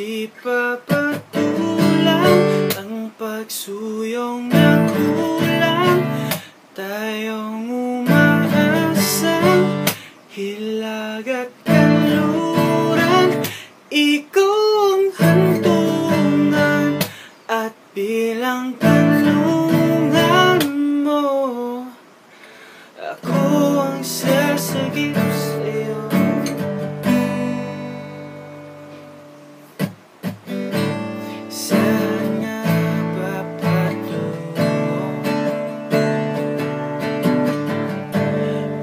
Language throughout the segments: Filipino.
di pa patulang ang pagsuyong na kulang? Tayong umaasang hilag at kanluran, ikaw ang hantungan at bilang tanungan mo, ako ang sasagip sa'yo. Saan nga ba patungo?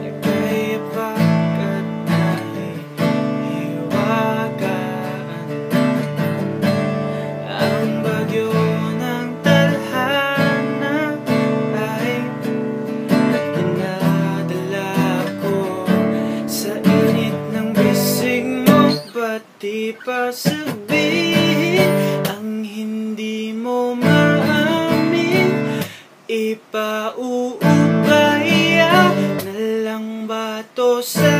Nagkayapak at nahihiwagaan ang bagyo ng tadhana ay dinadala ko sa init ng bisig mo. Ba't di pa sabihin ang hindi mo maamin? Ipauubaya na lang ba to sa